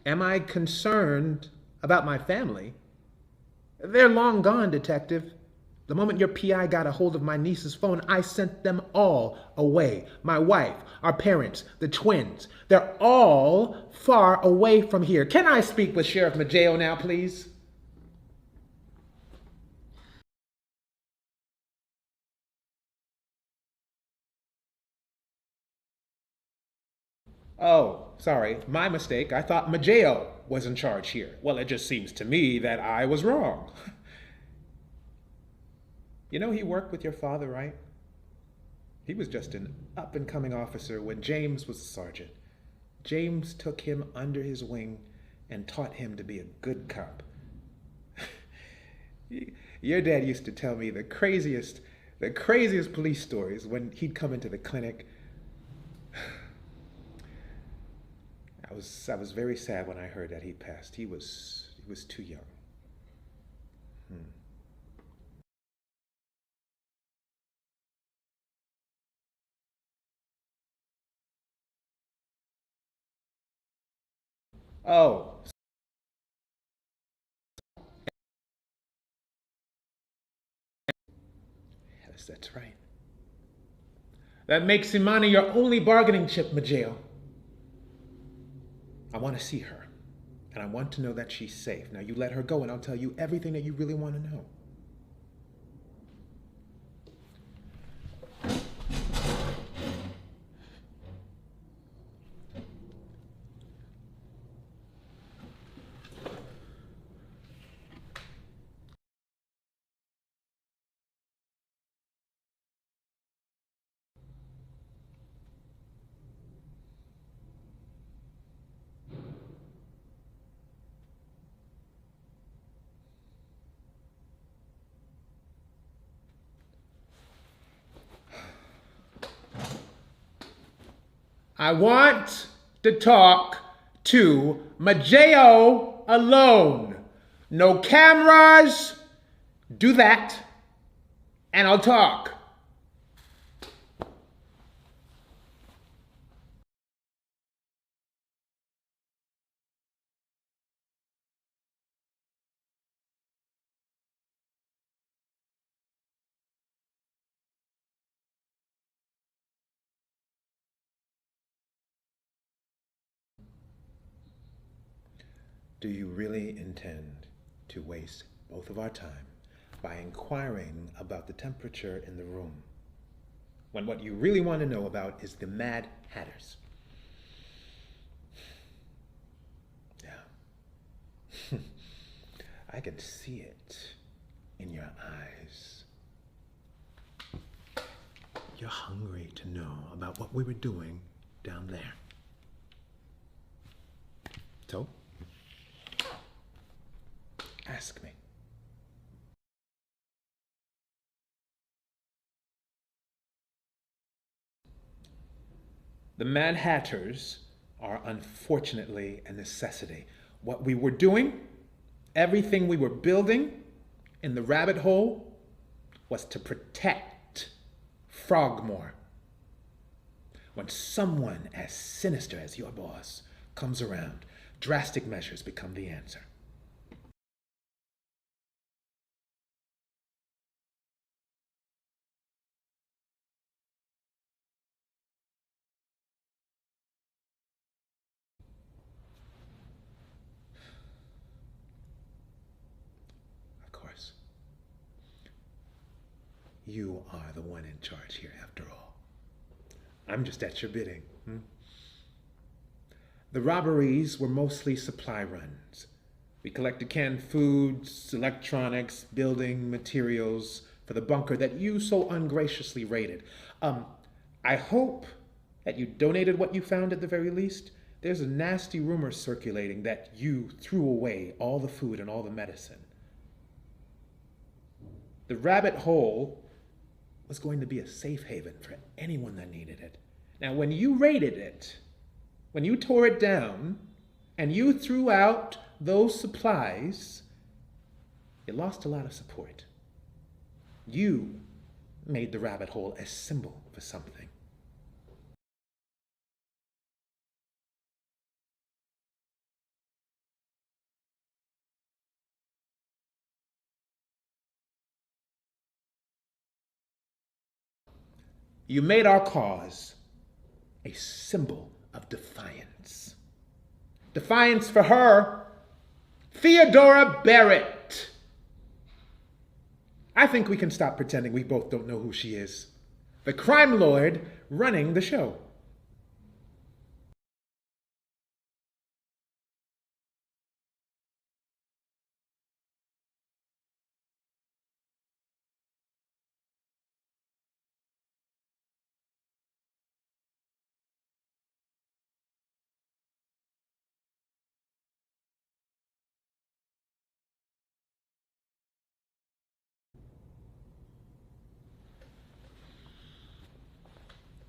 Am I concerned about my family? They're long gone, Detective. The moment your PI got a hold of my niece's phone, I sent them all away. My wife, our parents, the twins. They're all far away from here. Can I speak with Sheriff Maggio now, please? Oh, sorry, my mistake. I thought Maggio was in charge here. Well, it just seems to me that I was wrong. You know he worked with your father, right? He was just an up and coming officer when James was a sergeant. James took him under his wing and taught him to be a good cop. Your dad used to tell me the craziest police stories when he'd come into the clinic. I was very sad when I heard that he passed. He was too young. Hmm. Oh, yes, that's right. That makes Imani your only bargaining chip, Maggio. I want to see her, and I want to know that she's safe. Now you let her go, and I'll tell you everything that you really want to know. I want to talk to Maggio alone. No cameras. Do that, and I'll talk. Do you really intend to waste both of our time by inquiring about the temperature in the room when what you really want to know about is the Mad Hatters? Yeah. I can see it in your eyes. You're hungry to know about what we were doing down there. So, ask me. The Mad Hatters are unfortunately a necessity. What we were doing, everything we were building in the rabbit hole was to protect Frogmore. When someone as sinister as your boss comes around, drastic measures become the answer. Of course, you are the one in charge here after all. I'm just at your bidding. The robberies were mostly supply runs. We collected canned foods, electronics, building materials for the bunker that you so ungraciously raided. Um, I hope that you donated what you found at the very least. There's a nasty rumor circulating that you threw away all the food and all the medicine. The rabbit hole was going to be a safe haven for anyone that needed it. Now, when you raided it, when you tore it down, and you threw out those supplies, you lost a lot of support. You made the rabbit hole a symbol for something. You made our cause a symbol of defiance. Defiance for her, Theodora Barrett. I think we can stop pretending we both don't know who she is. The crime lord running the show.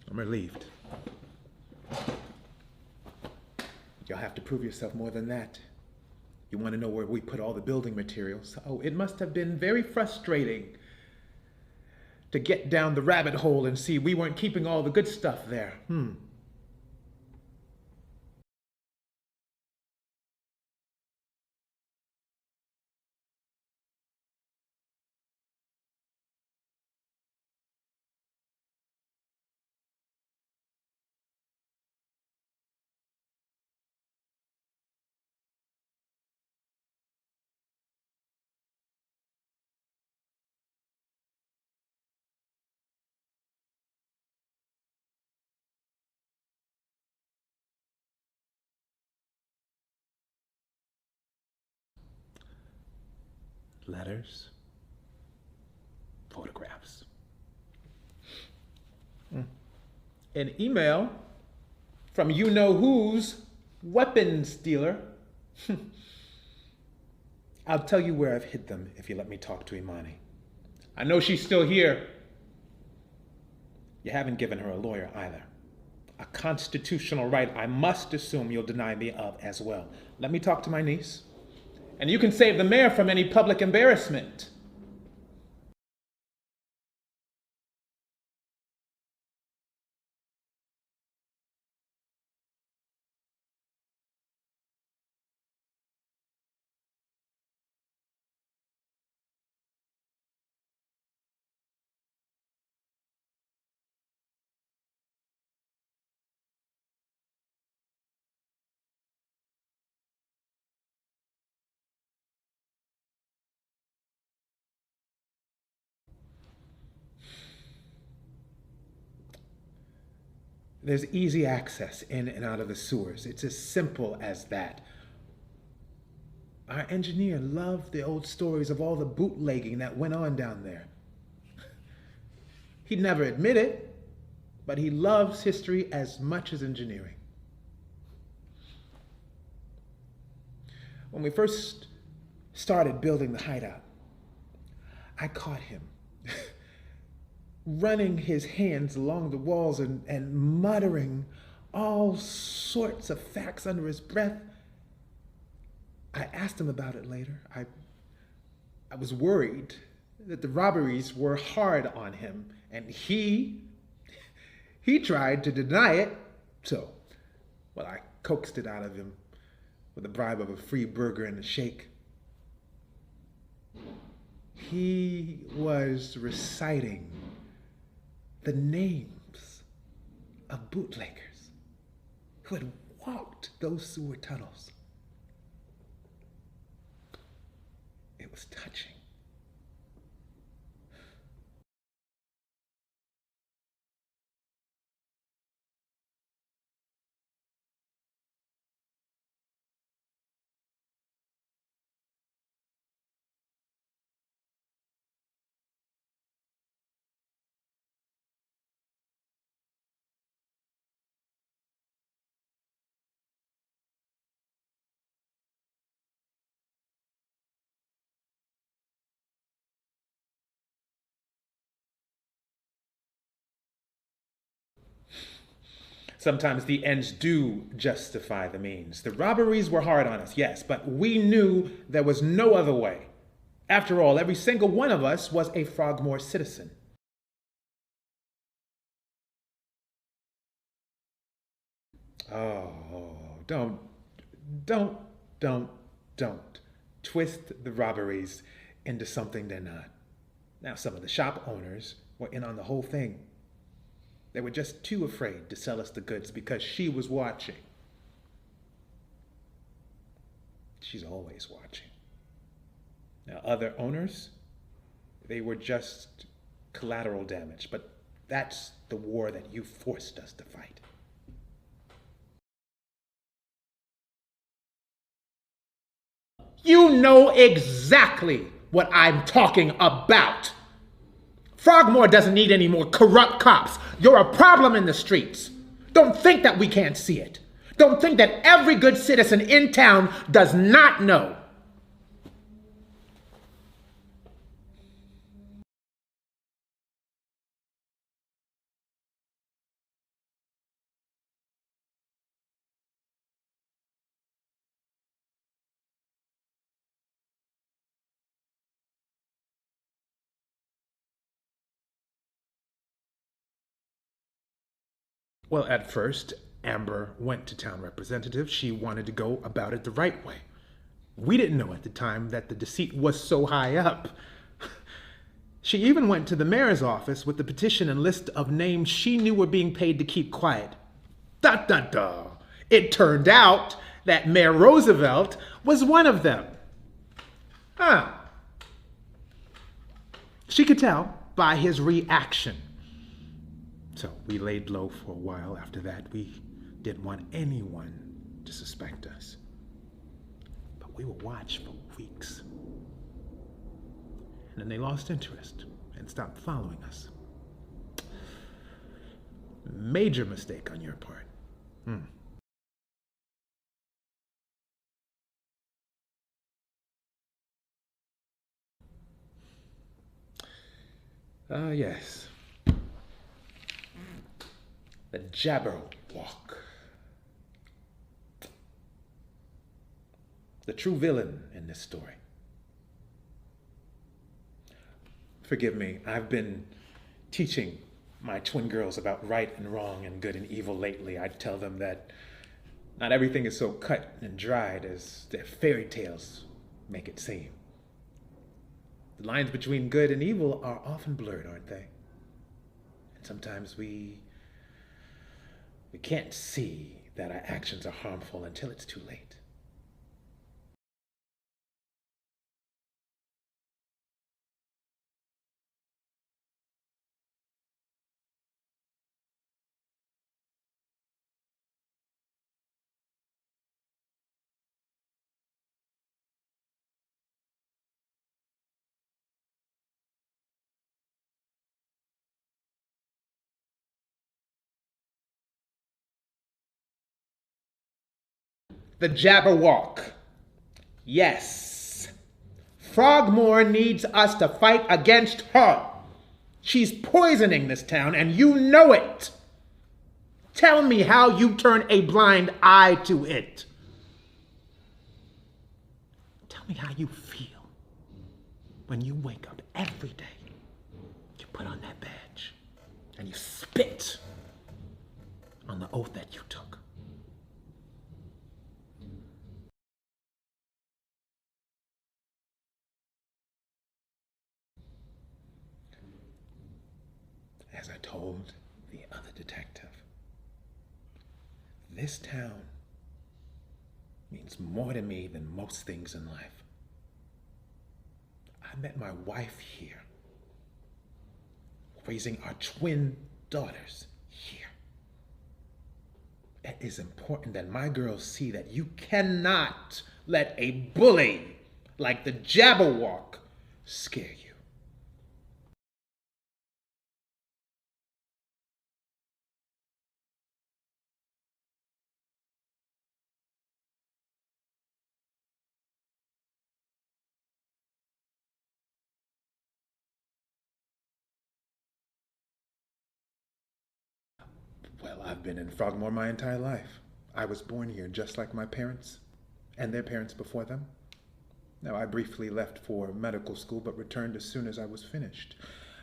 I'm relieved. You'll have to prove yourself more than that. You want to know where we put all the building materials? Oh, it must have been very frustrating to get down the rabbit hole and see we weren't keeping all the good stuff there. Letters, photographs, an email from you-know-who's weapons dealer. I'll tell you where I've hid them if you let me talk to Imani. I know she's still here. You haven't given her a lawyer either. A constitutional right I must assume you'll deny me of as well. Let me talk to my niece, and you can save the mayor from any public embarrassment. There's easy access in and out of the sewers. It's as simple as that. Our engineer loved the old stories of all the bootlegging that went on down there. He'd never admit it, but he loves history as much as engineering. When we first started building the hideout, I caught him running his hands along the walls and muttering all sorts of facts under his breath. I asked him about it later. I was worried that the robberies were hard on him, and he tried to deny it. So, well, I coaxed it out of him with the bribe of a free burger and a shake. He was reciting the names of bootleggers who had walked those sewer tunnels. It was touching. Sometimes the ends do justify the means. The robberies were hard on us, yes, but we knew there was no other way. After all, every single one of us was a Frogmore citizen. Oh, don't twist the robberies into something they're not. Now, some of the shop owners were in on the whole thing. They were just too afraid to sell us the goods because she was watching. She's always watching. Now, other owners, they were just collateral damage, but that's the war that you forced us to fight. You know exactly what I'm talking about. Frogmore doesn't need any more corrupt cops. You're a problem in the streets. Don't think that we can't see it. Don't think that every good citizen in town does not know. Well, at first, Amber went to town representative. She wanted to go about it the right way. We didn't know at the time that the deceit was so high up. She even went to the mayor's office with the petition and list of names she knew were being paid to keep quiet. Da da da. It turned out that Mayor Roosevelt was one of them. Huh. She could tell by his reaction. So we laid low for a while after that. We didn't want anyone to suspect us. But we were watched for weeks. And then they lost interest and stopped following us. Major mistake on your part. Yes. The Jabberwock. The true villain in this story. Forgive me, I've been teaching my twin girls about right and wrong and good and evil lately. I tell them that not everything is so cut and dried as their fairy tales make it seem. The lines between good and evil are often blurred, aren't they? And sometimes we can't see that our actions are harmful until it's too late. The Jabberwock. Yes. Frogmore needs us to fight against her. She's poisoning this town, and you know it. Tell me how you turn a blind eye to it. Tell me how you feel when you wake up every day. You put on that badge, and you spit on the oath that you took. As I told the other detective, this town means more to me than most things in life. I met my wife here, raising our twin daughters here. It is important that my girls see that you cannot let a bully like the Jabberwock scare you. Well, I've been in Frogmore my entire life. I was born here just like my parents and their parents before them. Now, I briefly left for medical school, but returned as soon as I was finished.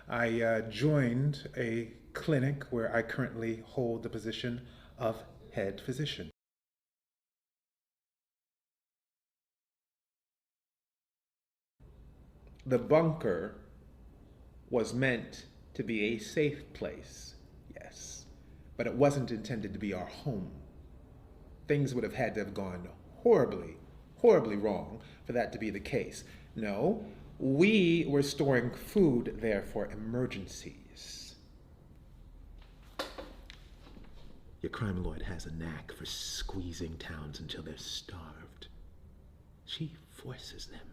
I joined a clinic where I currently hold the position of head physician. The bunker was meant to be a safe place, yes. but it wasn't intended to be our home. Things would have had to have gone horribly, horribly wrong for that to be the case. No, we were storing food there for emergencies. Your crime lord has a knack for squeezing towns until they're starved. She forces them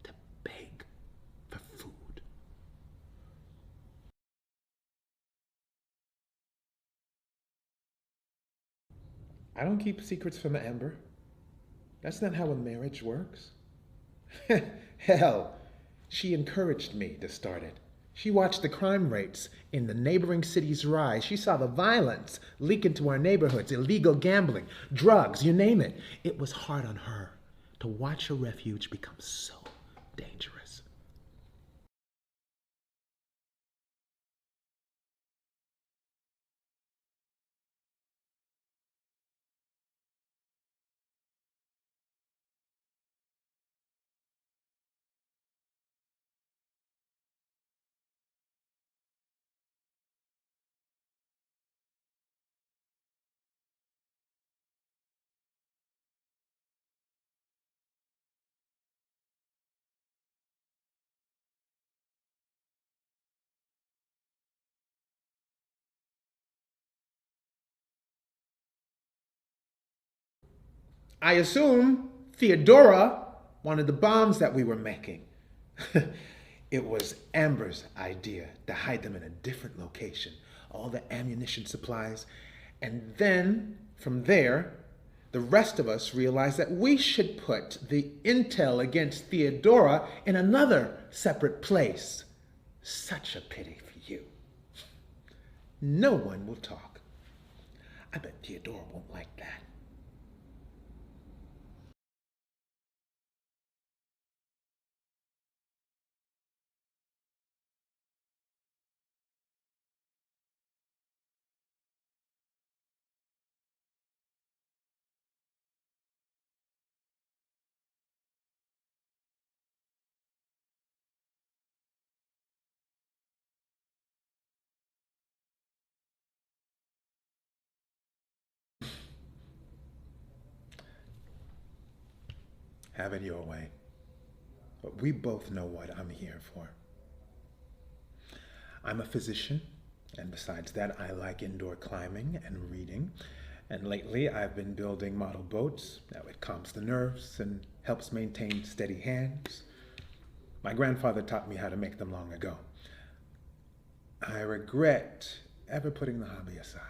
to beg for food. I don't keep secrets from Amber. That's not how a marriage works. Hell, she encouraged me to start it. She watched the crime rates in the neighboring cities rise. She saw the violence leak into our neighborhoods, illegal gambling, drugs, you name it. It was hard on her to watch a refuge become so dangerous. I assume Theodora wanted the bombs that we were making. It was Amber's idea to hide them in a different location, all the ammunition supplies. And then, from there, the rest of us realized that we should put the intel against Theodora in another separate place. Such a pity for you. No one will talk. I bet Theodora won't like that. Have it your way. But we both know what I'm here for. I'm a physician, and besides that, I like indoor climbing and reading. And lately, I've been building model boats. Now, it calms the nerves and helps maintain steady hands. My grandfather taught me how to make them long ago. I regret ever putting the hobby aside.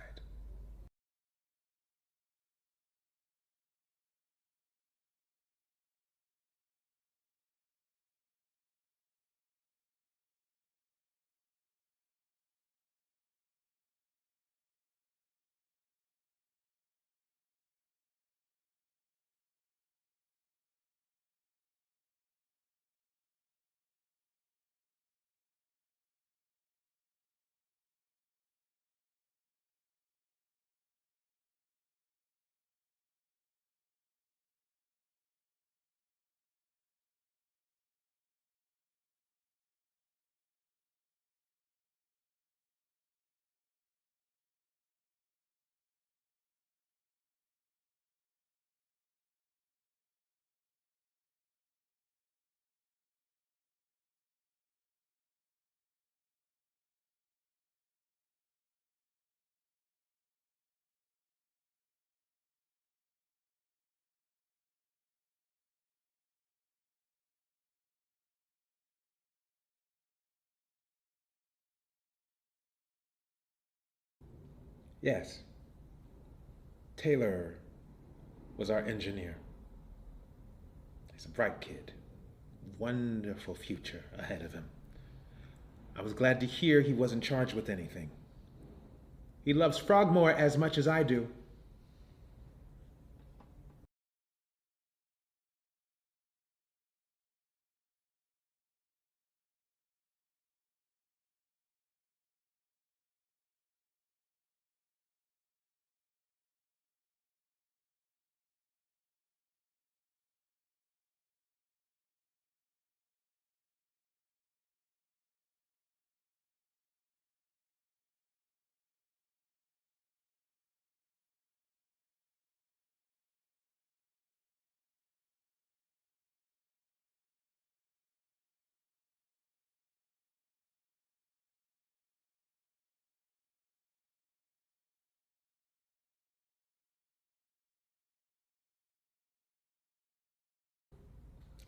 Yes, Taylor was our engineer. He's a bright kid. Wonderful future ahead of him. I was glad to hear he wasn't charged with anything. He loves Frogmore as much as I do.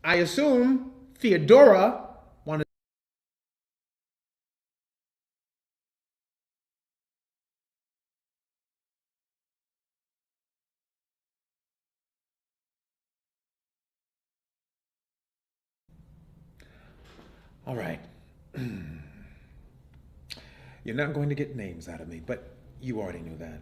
I assume Theodora wanted. All right. You're not going to get names out of me, but you already knew that.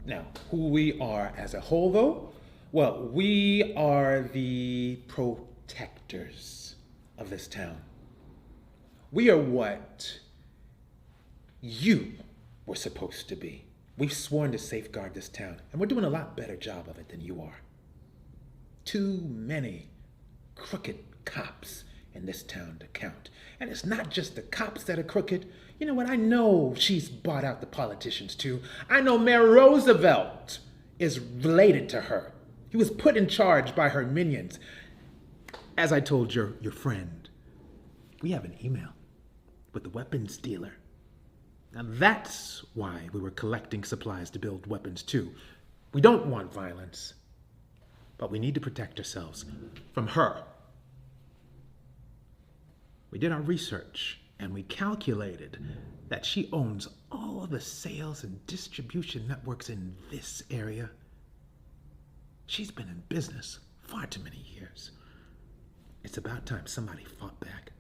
Now, who we are as a whole, though? Well, we are the protectors of this town. We are what you were supposed to be. We've sworn to safeguard this town, and we're doing a lot better job of it than you are. Too many crooked cops in this town to count. And it's not just the cops that are crooked. You know what? I know she's bought out the politicians too. I know Mayor Roosevelt is related to her. He was put in charge by her minions. As I told your friend, we have an email with the weapons dealer. Now that's why we were collecting supplies to build weapons too. We don't want violence, but we need to protect ourselves from her. We did our research and we calculated that she owns all of the sales and distribution networks in this area. She's been in business far too many years. It's about time somebody fought back.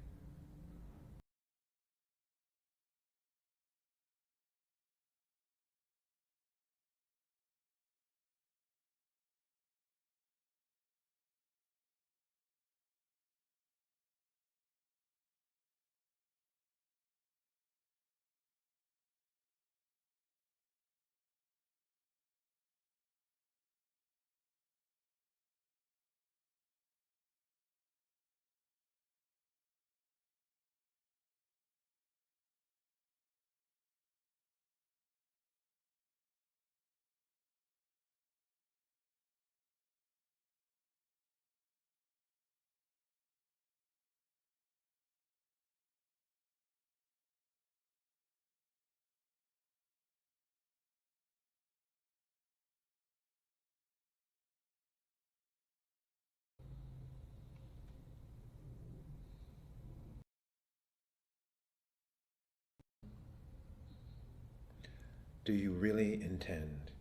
Do you really intend?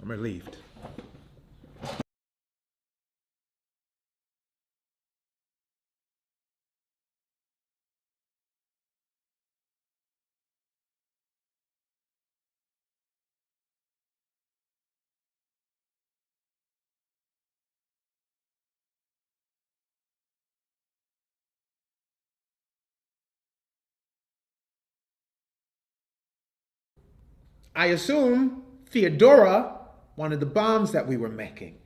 I'm relieved. I assume Theodora wanted the bombs that we were making.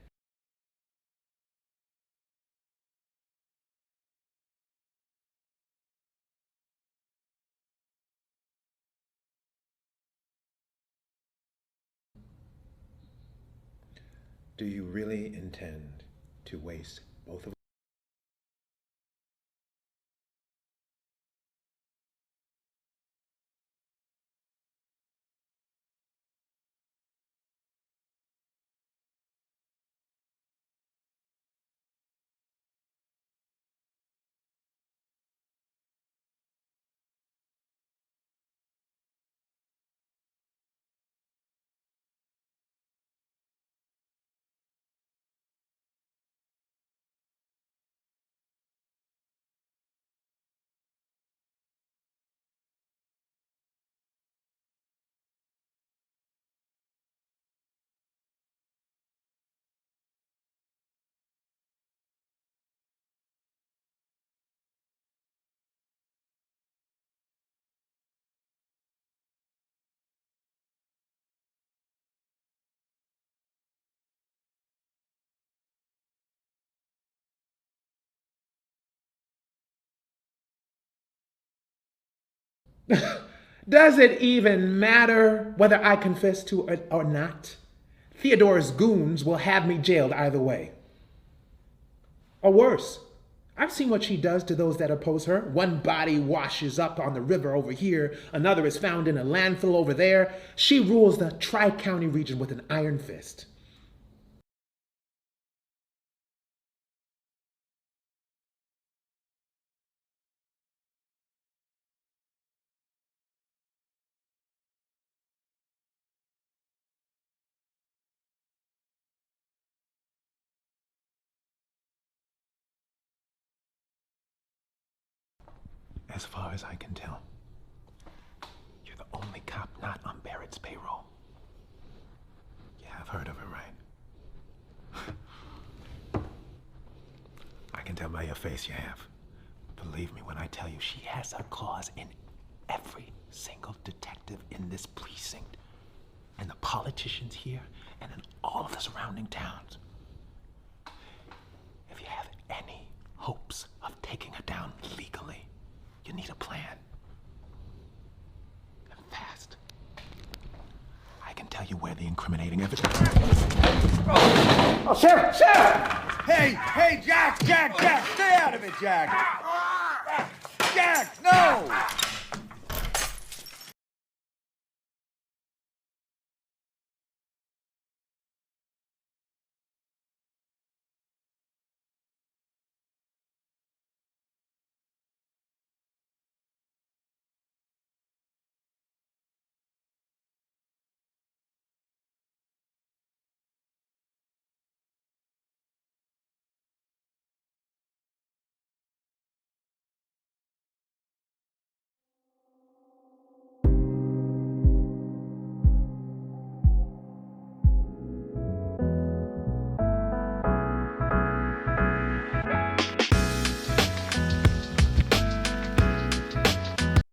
Do you really intend to waste both of Does it even matter whether I confess to it or not? Theodore's goons will have me jailed either way. Or worse, I've seen what she does to those that oppose her. One body washes up on the river over here, another is found in a landfill over there. She rules the Tri-County region with an iron fist. As far as I can tell, you're the only cop not on Barrett's payroll. You have heard of her, right? I can tell by your face you have. Believe me when I tell you she has her claws in every single detective in this precinct, and the politicians here, and in all of the surrounding towns. If you have any hopes of taking her down legally, you need a plan. And fast. I can tell you where the incriminating evidence... Oh, Sheriff! Hey, Jack! Stay out of it, Jack! Jack, no!